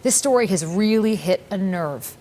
This story has really hit a nerve.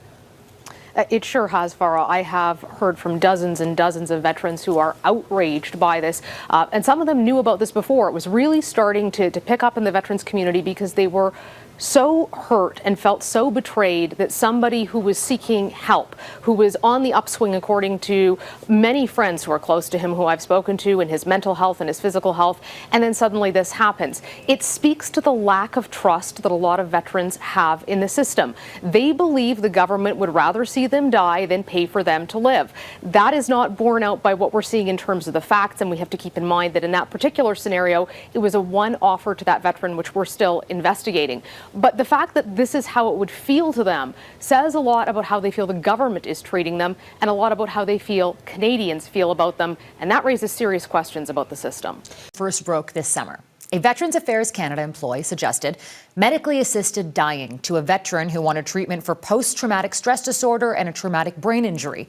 It sure has, Farah. I have heard from dozens and dozens of veterans who are outraged by this. And some of them knew about this before. It was really starting to pick up in the veterans community because they were so hurt and felt so betrayed that somebody who was seeking help, who was on the upswing according to many friends who are close to him, who I've spoken to, in his mental health and his physical health, and then suddenly this happens. It speaks to the lack of trust that a lot of veterans have in the system. They believe the government would rather see them die than pay for them to live. That is not borne out by what we're seeing in terms of the facts, and we have to keep in mind that in that particular scenario, it was a one offer to that veteran, which we're still investigating. But the fact that this is how it would feel to them says a lot about how they feel the government is treating them and a lot about how they feel Canadians feel about them. And that raises serious questions about the system. First broke this summer. A Veterans Affairs Canada employee suggested medically assisted dying to a veteran who wanted treatment for post-traumatic stress disorder and a traumatic brain injury.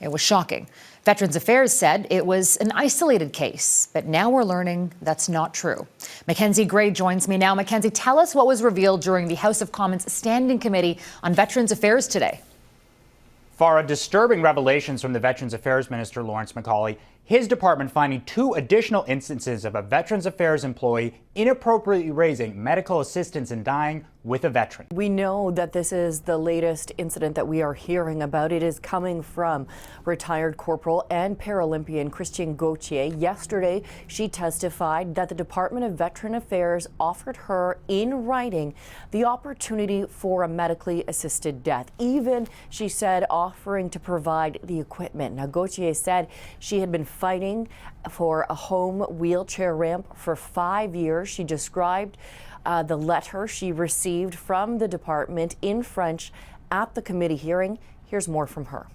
It was shocking. Veterans Affairs said it was an isolated case, but now we're learning that's not true. Mackenzie Gray joins me now. Mackenzie, tell us what was revealed during the House of Commons Standing Committee on Veterans Affairs today. Farah, disturbing revelations from the Veterans Affairs Minister, Lawrence MacAulay. His department finding 2 additional instances of a Veterans Affairs employee inappropriately raising medical assistance in dying with a veteran. We know that this is the latest incident that we are hearing about. It is coming from retired Corporal and Paralympian Christian Gauthier. Yesterday, she testified that the Department of Veteran Affairs offered her in writing the opportunity for a medically assisted death. Even, she said, offering to provide the equipment. Now, Gauthier said she had been fighting for a home wheelchair ramp for 5 years. She described the letter she received from the department in French at the committee hearing. Here's more from her.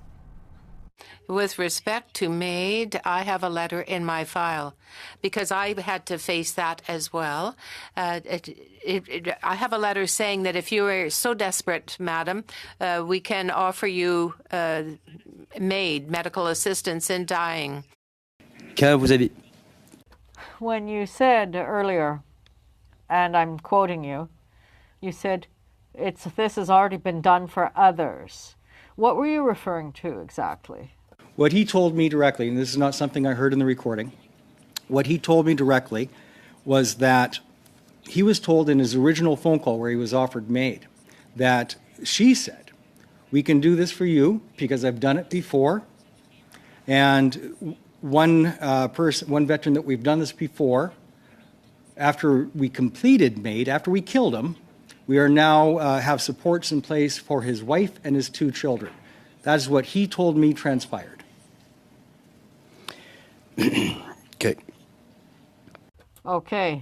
With respect to MAID, I have a letter in my file because I had to face that as well. I have a letter saying that if you are so desperate, madam, we can offer you MAID, medical assistance in dying. When you said earlier, and I'm quoting you, you said this has already been done for others. What were you referring to exactly? What he told me directly, and this is not something I heard in the recording, what he told me directly was that he was told in his original phone call where he was offered MAID that she said, we can do this for you because I've done it before. And one veteran that we've done this before, after we completed MAID, after we killed him, we are now have supports in place for his wife and his 2 children. That is what he told me transpired. Okay. Okay.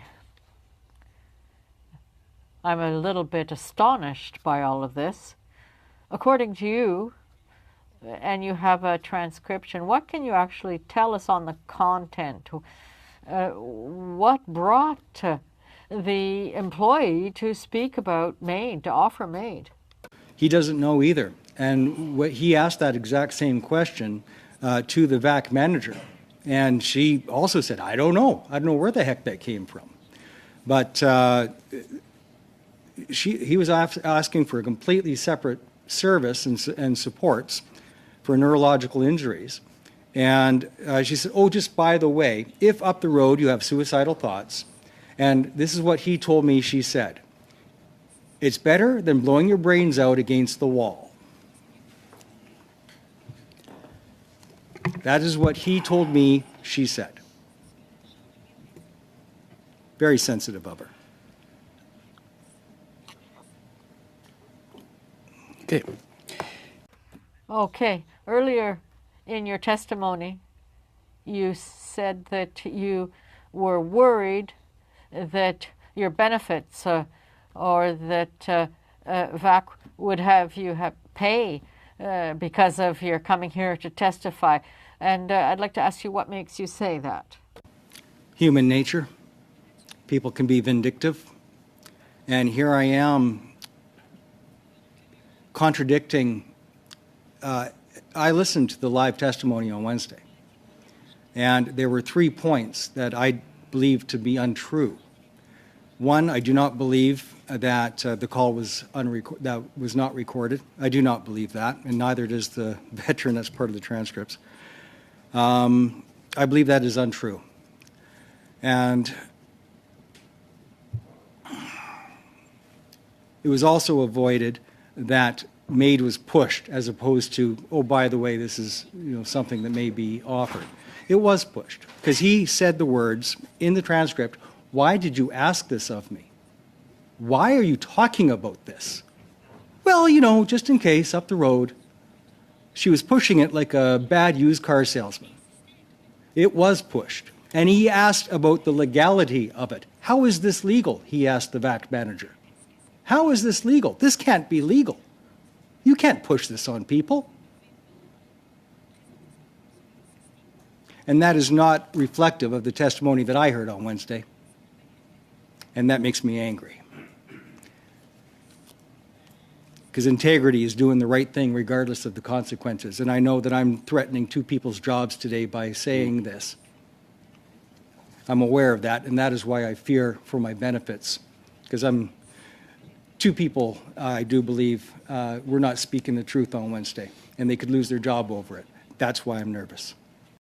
I'm a little bit astonished by all of this. According to you, and you have a transcription, what can you actually tell us on the content? What brought the employee to speak about MAID, to offer MAID? He doesn't know either. And he asked that exact same question to the VAC manager. And she also said, I don't know. I don't know where the heck that came from. But he was asking for a completely separate service and supports for neurological injuries. And she said, oh, just by the way, if up the road you have suicidal thoughts, and this is what he told me she said, it's better than blowing your brains out against the wall. That is what he told me she said. Very sensitive of her. Okay. Okay. Earlier in your testimony, you said that you were worried that your benefits or that VAC would have you pay because of your coming here to testify. And I'd like to ask you what makes you say that. Human nature. People can be vindictive. And here I am contradicting. I listened to the live testimony on Wednesday, and there were 3 points that I believe to be untrue. One, I do not believe that the call was that was not recorded. I do not believe that, and neither does the veteran as part of the transcripts. I believe that is untrue. And it was also avoided that MAID was pushed as opposed to, oh, by the way, this is something that may be offered. It was pushed because he said the words in the transcript, "Why did you ask this of me? Why are you talking about this?" Well, just in case, up the road. She was pushing it like a bad used car salesman. It was pushed. And he asked about the legality of it. How is this legal? He asked the VAC manager. How is this legal? This can't be legal. You can't push this on people. And that is not reflective of the testimony that I heard on Wednesday. And that makes me angry. Because integrity is doing the right thing regardless of the consequences. And I know that I'm threatening two people's jobs today by saying this. I'm aware of that, and that is why I fear for my benefits. Because two people, I do believe, were not speaking the truth on Wednesday, and they could lose their job over it. That's why I'm nervous.